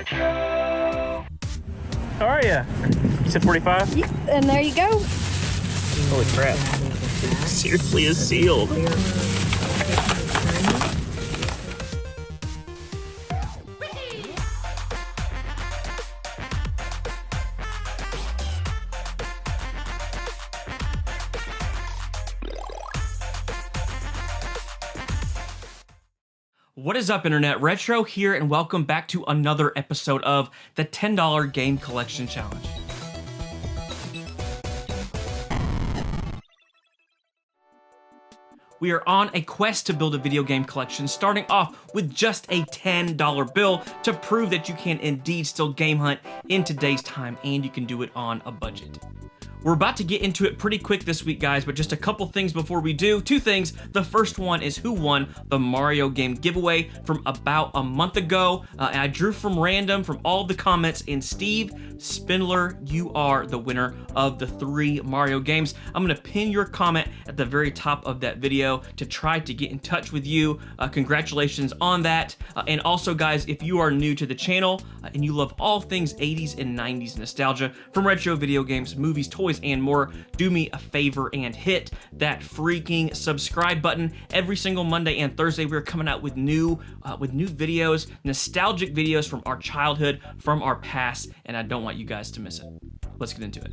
How are you? You said 45? Yeah, and there you go. Holy crap. Seriously is sealed. What is up, Internet? Retro here, and welcome back to another episode of the $10 Game Collection Challenge. We are on a quest to build a video game collection, starting off with just a $10 bill to prove that you can indeed still game hunt in today's time, and you can do it on a budget. We're about to get into it pretty quick this week, guys, but just a couple things before we do. Two things. The first one is who won the Mario game giveaway from about a month ago. And I drew from random from all the comments, and Steve Spindler, you are the winner of the 3 Mario games. I'm going to pin your comment at the very top of that video to try to get in touch with you. Congratulations on that. And also, guys, if you are new to the channel and you love all things 80s and 90s nostalgia from retro video games, movies, toys, and more, do me a favor and hit that freaking subscribe button. Every single Monday and Thursday, we're coming out with new videos, nostalgic videos from our childhood, from our past, and I don't want you guys to miss it. Let's get into it.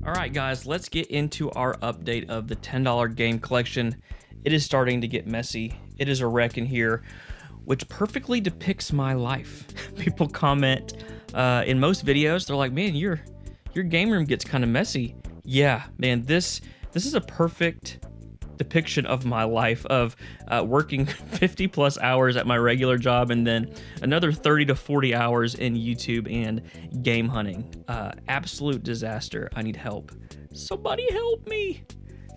All right, guys, let's get into our update of the $10 game collection. It is starting to get messy. It is a wreck in here, which perfectly depicts my life. People comment in most videos, they're like, man, your game room gets kind of messy. Yeah, man, this is a perfect depiction of my life of working 50 plus hours at my regular job and then another 30 to 40 hours in YouTube and game hunting. Absolute disaster. I need help. Somebody help me.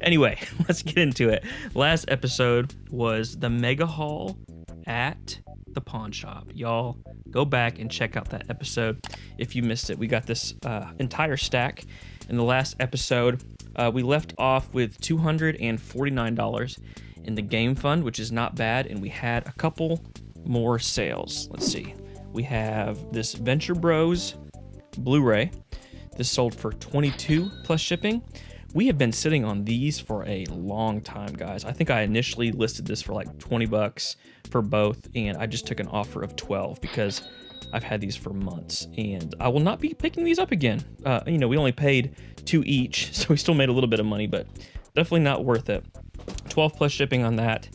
Anyway, let's get into it. Last episode was the mega haul at the pawn shop. Y'all go back and check out that episode if you missed it. We got this entire stack in the last episode. We left off with $249 in the game fund, which is not bad, and we had a couple more sales. Let's see. We have this Venture Bros Blu-ray. This sold for $22 plus shipping. We have been sitting on these for a long time, guys. I think I initially listed this for like 20 bucks for both, and I just took an offer of 12 because I've had these for months, and I will not be picking these up again. We only paid 2 each, so we still made a little bit of money, but definitely not worth it. 12 plus shipping on that.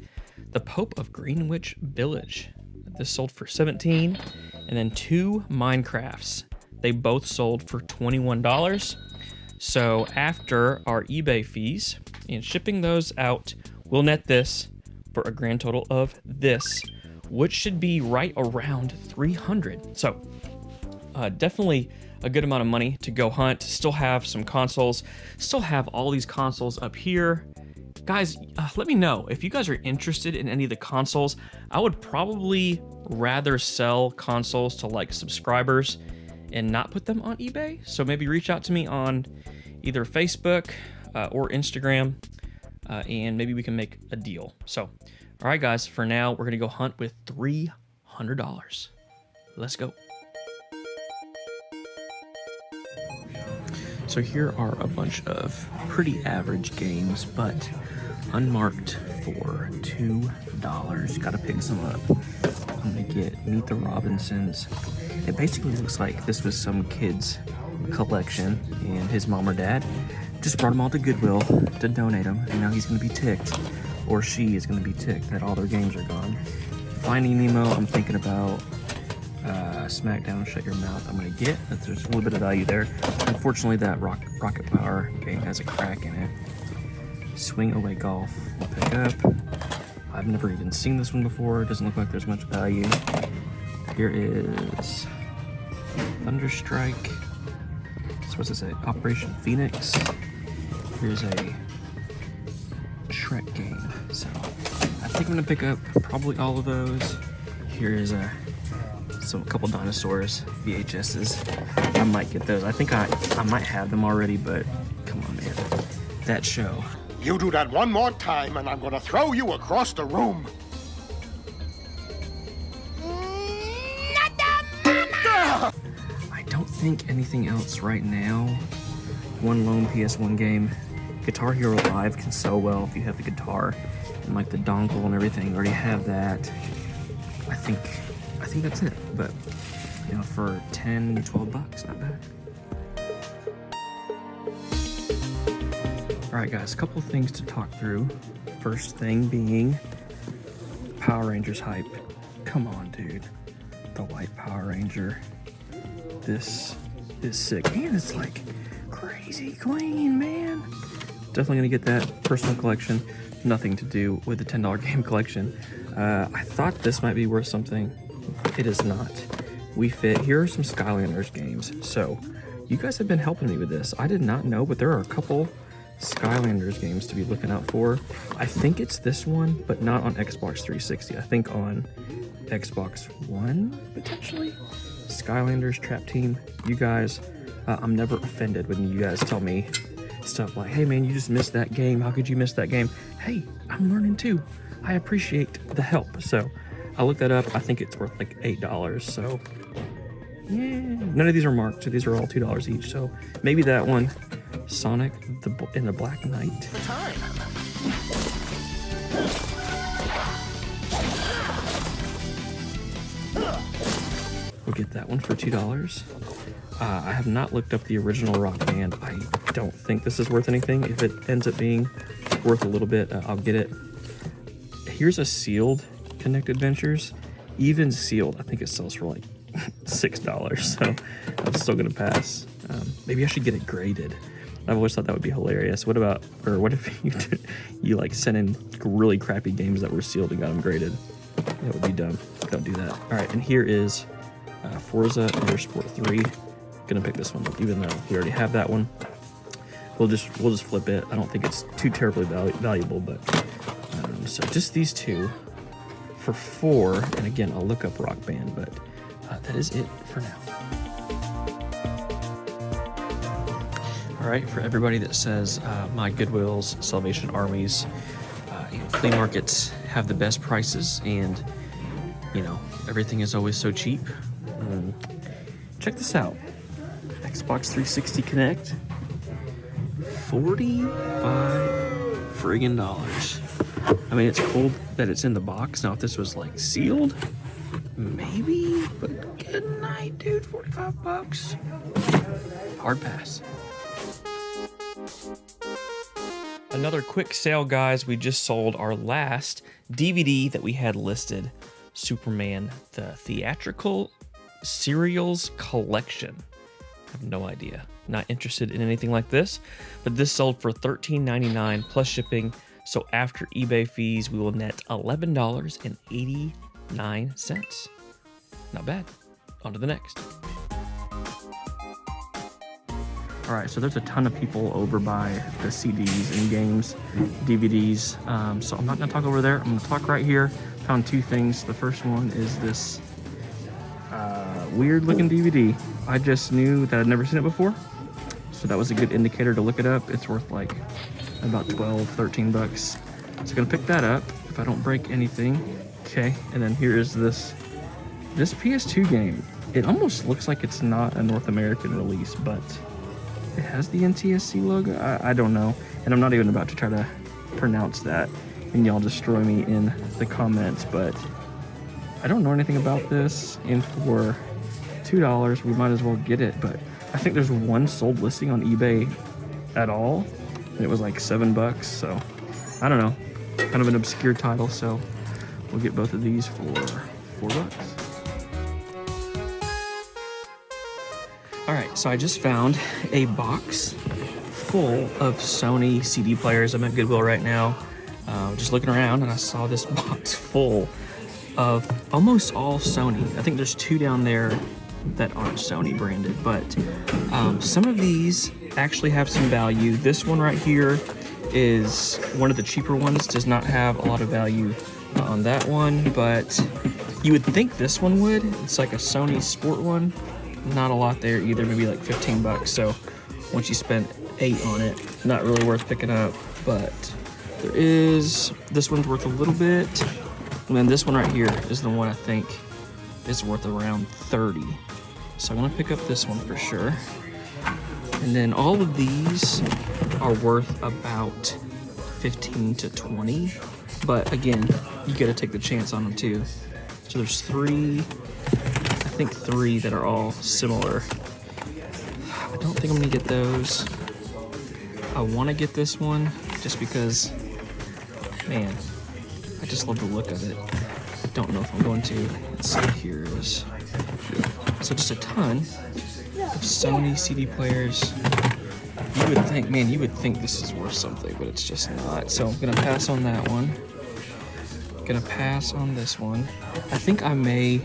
The Pope of Greenwich Village. This sold for 17, and then 2 Minecrafts. They both sold for $21. So after our eBay fees and shipping those out, we'll net this for a grand total of this, which should be right around $300. So definitely a good amount of money to go hunt. Still have some consoles, still have all these consoles up here. Guys, let me know if you guys are interested in any of the consoles. I would probably rather sell consoles to like subscribers and not put them on eBay. So maybe reach out to me on either Facebook or Instagram, and maybe we can make a deal. So, all right, guys, for now, we're gonna go hunt with $300. Let's go. So here are a bunch of pretty average games, but unmarked for $2. Gotta pick some up. I'm gonna get Meet the Robinsons. It basically looks like this was some kid's collection, and his mom or dad just brought them all to Goodwill to donate them, and now he's gonna be ticked, or she is gonna be ticked that all their games are gone. Finding Nemo, I'm thinking about. Smackdown, Shut Your Mouth, I'm gonna get. There's a little bit of value there. Unfortunately, that Rocket Power game has a crack in it. Swing Away Golf, I'll pick up. I've never even seen this one before. It doesn't look like there's much value. Here is Thunderstrike. So what's this say? Operation Phoenix. Here's a Shrek game. So I think I'm gonna pick up probably all of those. Here is a couple dinosaurs VHSs. I might get those. I think I might have them already, but come on, man. That show. You do that one more time and I'm gonna throw you across the room. think anything else right now. One lone PS1 game. Guitar Hero Live can sell well if you have the guitar and like the dongle and everything. You already have that. I think that's it. But you know, for 10, 12 bucks, not bad. All right, guys, a couple of things to talk through. First thing being Power Rangers hype. Come on, dude. The white Power Ranger. This is sick. And it's like crazy clean, man. Definitely gonna get that personal collection. Nothing to do with the $10 game collection. I thought this might be worth something. It is not. Here are some Skylanders games. So you guys have been helping me with this. I did not know, but there are a couple Skylanders games to be looking out for. I think it's this one, but not on Xbox 360. I think on Xbox One, potentially. Skylanders Trap Team. You guys, I'm never offended when you guys tell me stuff like, hey man, you just missed that game. How could you miss that game? Hey, I'm learning too. I appreciate the help. So I looked that up. I think it's worth like $8. So yeah, none of these are marked. So these are all $2 each. So maybe that one, Sonic and the Black Knight. We'll get that one for $2. I have not looked up the original Rock Band. I don't think this is worth anything. If it ends up being worth a little bit, I'll get it. Here's a sealed Connect Adventures. Even sealed, I think it sells for like $6. So I'm still gonna pass. Maybe I should get it graded. I've always thought that would be hilarious. What if you like sent in really crappy games that were sealed and got them graded? That would be dumb. Don't do that. All right, and here is Forza Motorsport 3. Gonna pick this one, even though we already have that one. We'll just flip it. I don't think it's too terribly valuable, but so just these two for $4. And again, I'll look up Rock Band, but that is it for now. All right, for everybody that says my Goodwills, Salvation Armies, flea markets have the best prices, and you know everything is always so cheap. Check this out. Xbox 360 Connect, $45 friggin'. I mean, it's cool that it's in the box. Now, if this was like sealed, maybe, but good night, dude. 45 bucks. Hard pass. Another quick sale, guys. We just sold our last DVD that we had listed, Superman, the Theatrical Serials Collection. I have no idea. Not interested in anything like this, but this sold for $13.99 plus shipping. So after eBay fees, we will net $11.89. Not bad. On to the next. All right, so there's a ton of people over by the CDs and games, DVDs. So I'm not gonna talk over there. I'm gonna talk right here. Found two things. The first one is this weird looking DVD. I just knew that I'd never seen it before. So that was a good indicator to look it up. It's worth like about 12, 13 bucks. So gonna pick that up if I don't break anything. Okay, and then here is this PS2 game. It almost looks like it's not a North American release, but it has the NTSC logo. I don't know, and I'm not even about to try to pronounce that, and y'all destroy me in the comments, but I don't know anything about this, and for $2, we might as well get it, but I think there's one sold listing on eBay at all, and it was like $7, so I don't know. Kind of an obscure title, so we'll get both of these for $4. All right, so I just found a box full of Sony CD players. I'm at Goodwill right now, just looking around, and I saw this box full of almost all Sony. I think there's two down there that aren't Sony branded, but some of these actually have some value. This one right here is one of the cheaper ones, does not have a lot of value on that one, but you would think this one would. It's like a Sony Sport one. Not a lot there either, maybe like 15 bucks. So once you spend 8 on it, not really worth picking up, but there is, this one's worth a little bit. And then this one right here is the one I think is worth around 30. So I'm gonna pick up this one for sure. And then all of these are worth about 15 to 20. But again, you gotta take the chance on them too. So there's three, I think three that are all similar. I don't think I'm gonna get those. I wanna get this one just because, man, I just love the look of it. I don't know if I'm going to. Let's see, here it is. So just a ton of Sony CD players. You would think, man, you would think this is worth something, but it's just not. So I'm gonna pass on that one. Gonna pass on this one. I think I may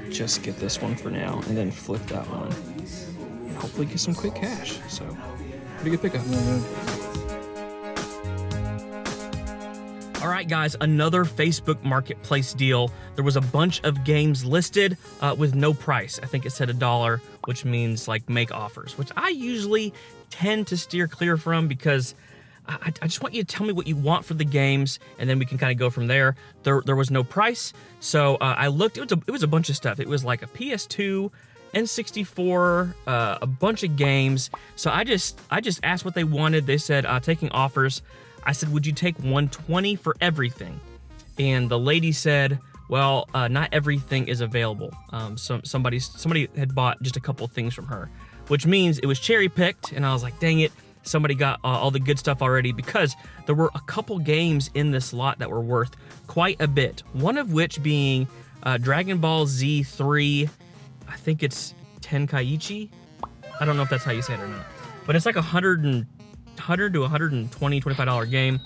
just get this one for now and then flip that one. And hopefully get some quick cash. So, pretty good pickup. All right, guys, another Facebook Marketplace deal. There was a bunch of games listed with no price. I think it said $1, which means like make offers, which I usually tend to steer clear from because I just want you to tell me what you want for the games, and then we can kind of go from there. There was no price, so I looked. It was a bunch of stuff. It was like a PS2, N64, a bunch of games. So I just asked what they wanted. They said taking offers. I said, would you take $120 for everything? And the lady said, well, not everything is available. Somebody had bought just a couple of things from her, which means it was cherry picked. And I was like, dang it. Somebody got all the good stuff already, because there were a couple games in this lot that were worth quite a bit. One of which being Dragon Ball Z 3, I think it's Tenkaichi. I don't know if that's how you say it or not, but it's like $100 to $120, $25 game.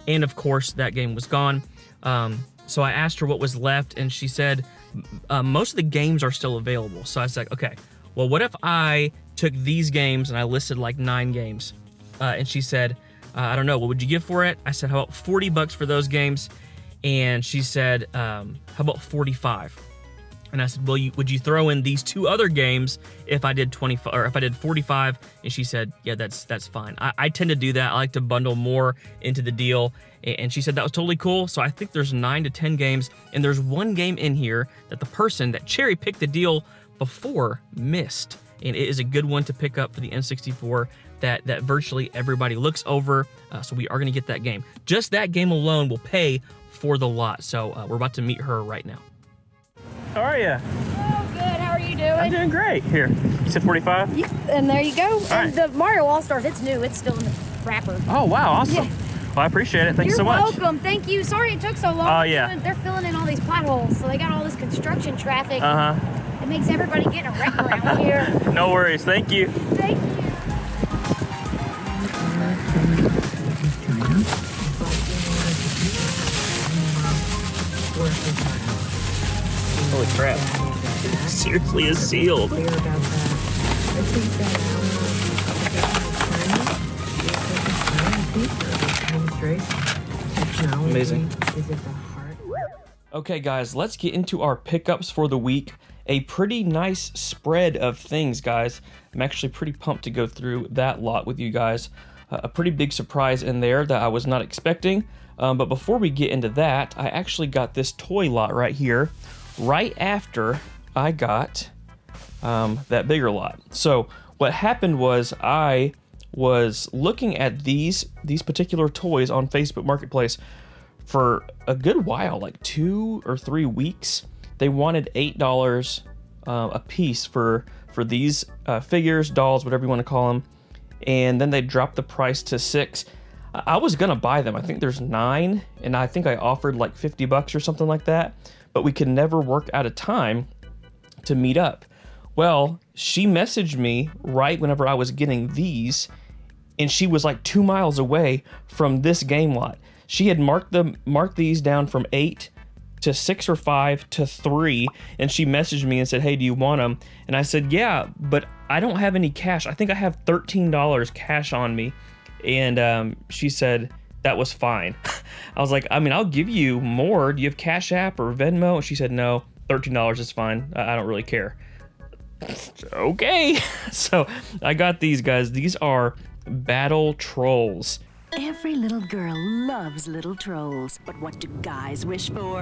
And of course that game was gone. So I asked her what was left, and she said most of the games are still available. So I was like, okay, well, what if I took these games and I listed like 9 games? And she said, I don't know, what would you give for it? I said, how about $40 for those games? And she said, how about 45? And I said, well, would you throw in these 2 other games if I did 25 or if I did 45? And she said, yeah, that's fine. I tend to do that. I like to bundle more into the deal. And she said that was totally cool. So I think there's 9 to 10 games, and there's one game in here that the person that cherry picked the deal before missed. And it is a good one to pick up for the N64 that virtually everybody looks over. So we are gonna get that game. Just that game alone will pay for the lot. So we're about to meet her right now. How are you? Oh, good. How are you doing? I'm doing great. Here, you said 45? Yeah, and there you go. All and right. the Mario All-Stars, it's new. It's still in the wrapper. Oh, wow, awesome. Yeah. Well, I appreciate it. Thank you so much. You're welcome. Thank you. Sorry it took so long. Oh, yeah. They're filling in all these potholes, so they got all this construction traffic. Uh-huh. It makes everybody get a wreck around here. No worries. Thank you. Thank you. Holy crap. Seriously is sealed. Clear about that. I think that Amazing. is at the heart. Okay, guys, let's get into our pickups for the week. A pretty nice spread of things, guys. I'm actually pretty pumped to go through that lot with you guys. A pretty big surprise in there that I was not expecting. But before we get into that, I actually got this toy lot right here, right after I got that bigger lot. So what happened was I was looking at these particular toys on Facebook Marketplace for a good while, like 2 or 3 weeks. They wanted $8 a piece for these figures, dolls, whatever you want to call them, and then they dropped the price to $6. I was gonna buy them. I think there's 9, and I think I offered like $50 or something like that, but we could never work out a time to meet up. Well, she messaged me right whenever I was getting these, and she was like 2 miles away from this game lot. She had marked these down from 8 to 6 or 5 to 3, and she messaged me and said, hey, do you want them? And I said, yeah, but I don't have any cash. I think I have $13 cash on me. And she said that was fine. I was like, I mean, I'll give you more. Do you have Cash App or Venmo? And she said, no, $13 is fine. I don't really care. Okay. So I got these, guys. These are Battle Trolls. Every little girl loves little trolls, but what do guys wish for?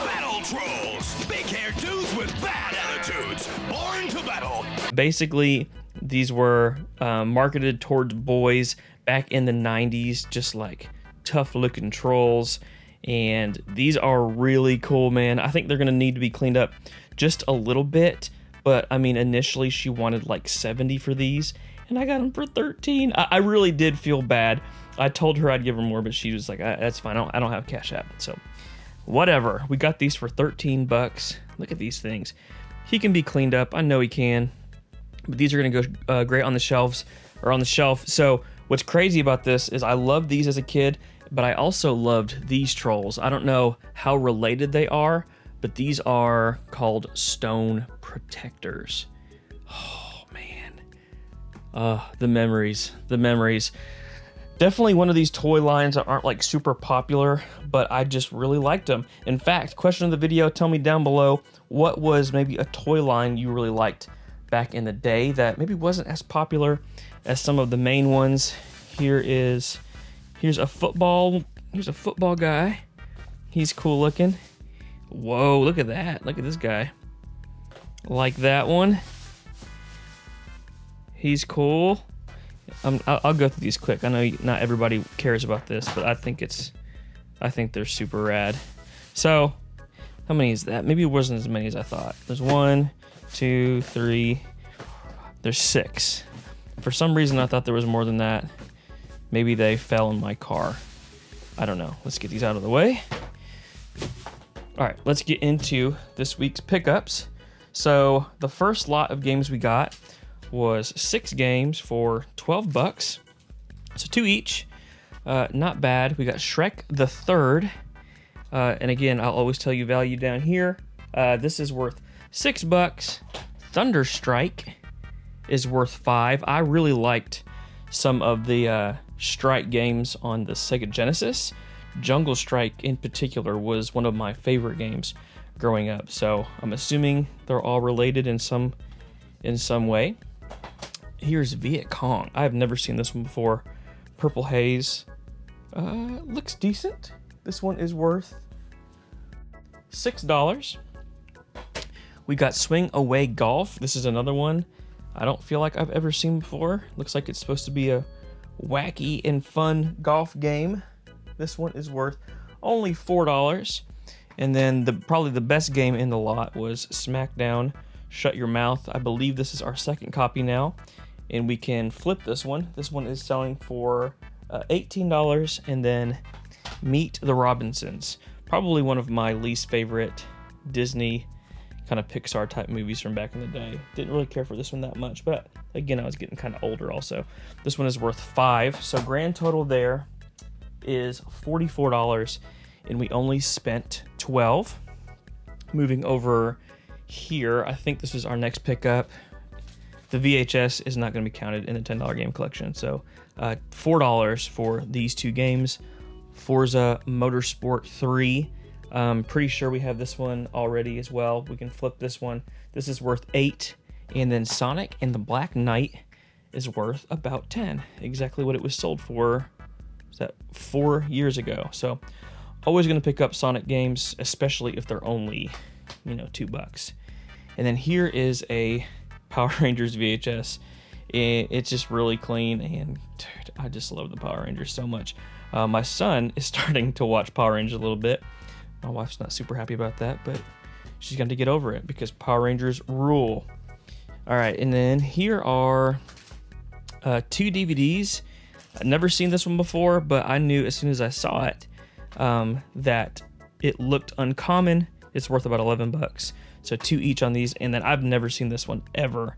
Battle Trolls, big-haired dudes with bad attitudes, born to battle. Basically, these were marketed towards boys back in the 90s, just like tough-looking trolls. And these are really cool, man. I think they're going to need to be cleaned up just a little bit. But, I mean, initially she wanted like 70 for these, and I got them for 13. I really did feel bad. I told her I'd give her more, but she was like, that's fine. I don't have Cash App. So, whatever. We got these for 13 bucks. Look at these things. He can be cleaned up. I know he can. But these are going to go great on the shelves, or on the shelf. So, what's crazy about this is I loved these as a kid, but I also loved these trolls. I don't know how related they are, but these are called stone protectors. Oh, man. The memories. Definitely one of these toy lines that aren't like super popular, but I just really liked them. In fact, question of the video, tell me down below, what was maybe a toy line you really liked back in the day that maybe wasn't as popular as some of the main ones. Here's a football guy. He's cool looking. Whoa, look at that. Look at this guy. Like that one. He's cool. I'll go through these quick. I know not everybody cares about this, but I think they're super rad. So, how many is that? Maybe it wasn't as many as I thought. There's 1, 2, 3. There's 6. For some reason, I thought there was more than that. Maybe they fell in my car. I don't know. Let's get these out of the way. All right, let's get into this week's pickups. So the first lot of games we got was 6 games for 12 bucks. So 2 each. Not bad. We got Shrek the Third. And again, I'll always tell you value down here. This is worth 6 bucks. Thunderstrike is worth 5. I really liked some of the Strike games on the Sega Genesis. Jungle Strike in particular was one of my favorite games growing up. So I'm assuming they're all related in some way. Here's Viet Cong. I've never seen this one before. Purple Haze. Looks decent. This one is worth $6. We got Swing Away Golf. This is another one I don't feel like I've ever seen before. Looks like it's supposed to be a wacky and fun golf game. This one is worth only $4. And then probably the best game in the lot was Smackdown Shut Your Mouth. I believe this is our second copy now, and we can flip this one. This one is selling for $18. And then Meet the Robinsons, probably one of my least favorite Disney kind of Pixar type movies from back in the day. Didn't really care for this one that much, but again, I was getting kind of older also. This one is worth $5. So grand total there is $44, and we only spent $12. Moving over here, I think this is our next pickup. The VHS is not going to be counted in the $10 game collection, so $4 for these 2 games. Forza Motorsport 3. Pretty sure we have this one already as well. We can flip this one. This is worth $8. And then Sonic and the Black Knight is worth about $10. Exactly what it was sold for. Was that 4 years ago? So always going to pick up Sonic games, especially if they're only, $2. And then here is a Power Rangers VHS. It's just really clean, and dude, I just love the Power Rangers so much. My son is starting to watch Power Rangers a little bit. My wife's not super happy about that, but she's going to get over it because Power Rangers rule. All right, and then here are 2 DVDs. I've never seen this one before, but I knew as soon as I saw it that it looked uncommon. It's worth about $11. So 2 each on these, and then I've never seen this one ever.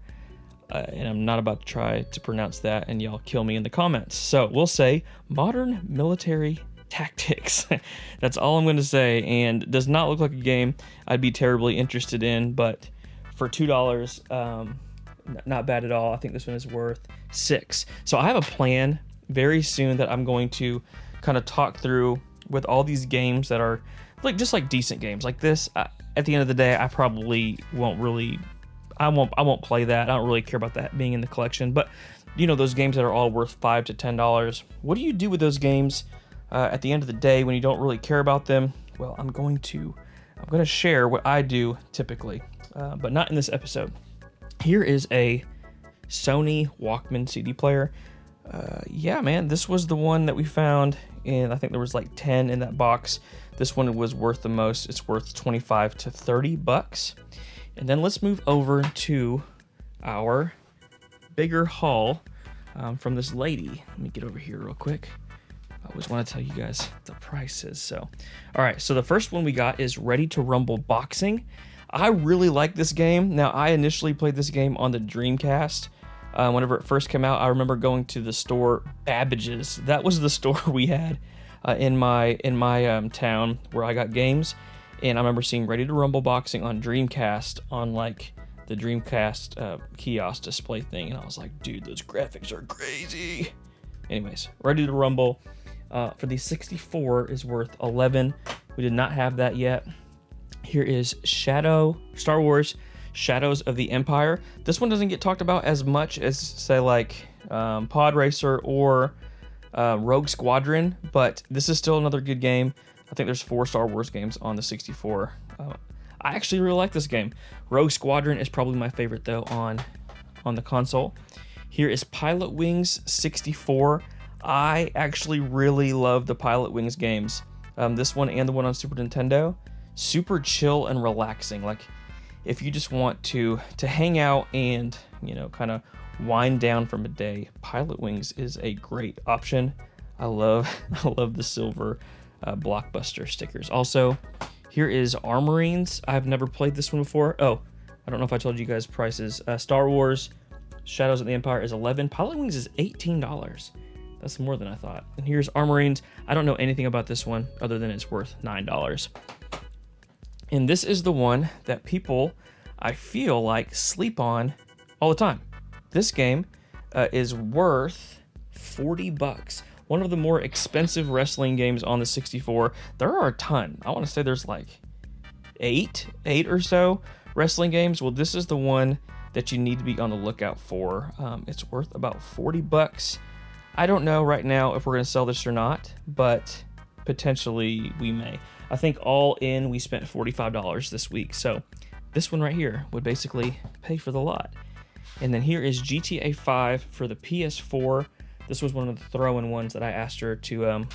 And I'm not about to try to pronounce that, and y'all kill me in the comments. So we'll say Modern Military Tactics. That's all I'm going to say, and does not look like a game I'd be terribly interested in, but for $2, not bad at all. I think this one is worth $6. So I have a plan very soon that I'm going to kind of talk through with all these games that are just like decent games like this. At the end of the day, I probably won't really, I won't play that. I don't really care about that being in the collection, but those games that are all worth $5 to $10. What do you do with those games at the end of the day when you don't really care about them? Well, I'm going to I'm going to share what I do typically, but not in this episode. Here is a Sony Walkman CD player. Yeah, man, this was the one that we found, and I think there was like 10 in that box. This one was worth the most. It's worth 25 to 30 bucks. And then let's move over to our bigger haul from this lady. Let me get over here real quick. I always want to tell you guys the prices. So, all right, so the first one we got is Ready to Rumble Boxing. I really like this game. Now, I initially played this game on the Dreamcast. Whenever it first came out, I remember going to the store Babbage's. That was the store we had in my town where I got games. And I remember seeing Ready to Rumble Boxing on Dreamcast on like the Dreamcast kiosk display thing. And I was like, dude, those graphics are crazy. Anyways, Ready to Rumble for the 64 is worth 11. We did not have that yet. Here is Star Wars Shadows of the Empire. This one doesn't get talked about as much as, say, like Pod Racer or Rogue Squadron, but this is still another good game. I think there's 4 Star Wars games on the 64. I actually really like this game. Rogue Squadron is probably my favorite, though, on the console. Here is Pilot Wings 64. I actually really love the Pilot Wings games. This one and the one on Super Nintendo. Super chill and relaxing. Like, if you just want to hang out and, you know, kind of wind down from a day, Pilot Wings is a great option. I love the silver Blockbuster stickers. Also, here is Armorines. I've never played this one before. Oh, I don't know if I told you guys prices. Star Wars Shadows of the Empire is 11. Pilot Wings is $18. That's more than I thought. And here's Armorines. I don't know anything about this one other than it's worth $9. And this is the one that people, I feel like, sleep on all the time. This game is worth 40 bucks. One of the more expensive wrestling games on the 64. There are a ton. I want to say there's like eight or so wrestling games. Well, this is the one that you need to be on the lookout for. It's worth about 40 bucks. I don't know right now if we're going to sell this or not, but potentially we may. I think all in we spent $45 this week. So this one right here would basically pay for the lot. And then here is GTA 5 for the PS4. This was one of the throw-in ones that I asked her to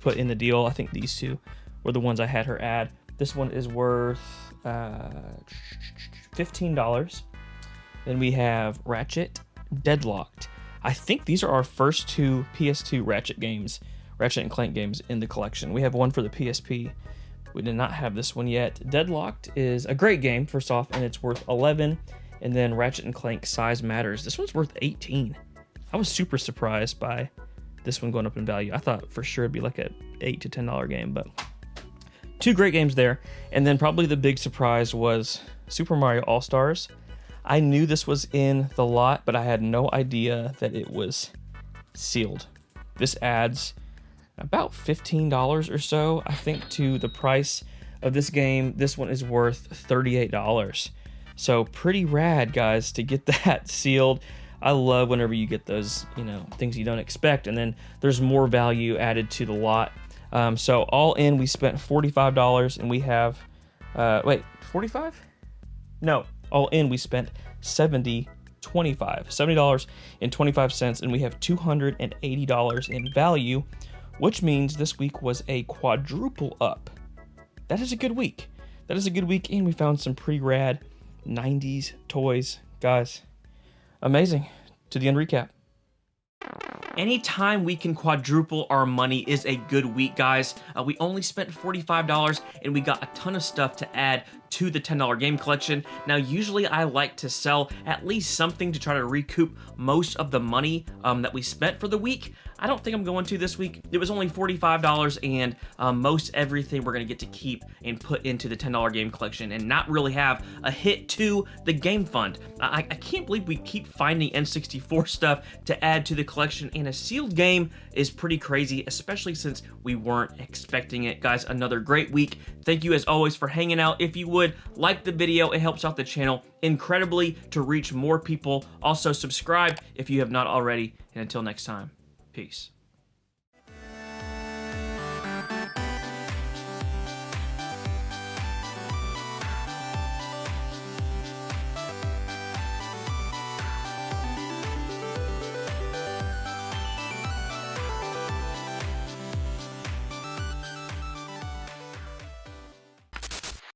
put in the deal. I think these two were the ones I had her add. This one is worth $15. Then we have Ratchet Deadlocked. I think these are our first 2 PS2 Ratchet and Clank games in the collection. We have one for the PSP. We did not have this one yet. Deadlocked is a great game, first off, and it's worth 11. And then Ratchet and Clank Size Matters. This one's worth 18. I was super surprised by this one going up in value. I thought for sure it'd be like a $8 to $10 game, but 2 great games there. And then probably the big surprise was Super Mario AllStars. I knew this was in the lot, but I had no idea that it was sealed. This adds about $15 or so, I think, to the price of this game. This one is worth $38. So pretty rad, guys, to get that sealed. I love whenever you get those, you know, things you don't expect, and then there's more value added to the lot. So all in, we spent $45, and we have, 45? No, all in, we spent $70.25, and we have $280 in value, which means this week was a quadruple up. That is a good week. And we found some pretty rad 90s toys, guys. Amazing. To the end recap. Anytime we can quadruple our money is a good week, guys. We only spent $45 and we got a ton of stuff to add to the $10 game collection. Now, usually I like to sell at least something to try to recoup most of the money that we spent for the week. I don't think I'm going to this week. It was only $45 and most everything we're going to get to keep and put into the $10 game collection and not really have a hit to the game fund. I can't believe we keep finding N64 stuff to add to the collection, and a sealed game is pretty crazy, especially since we weren't expecting it. Guys, another great week. Thank you as always for hanging out. If you would like the video, it helps out the channel incredibly to reach more people. Also subscribe if you have not already, and until next time, peace.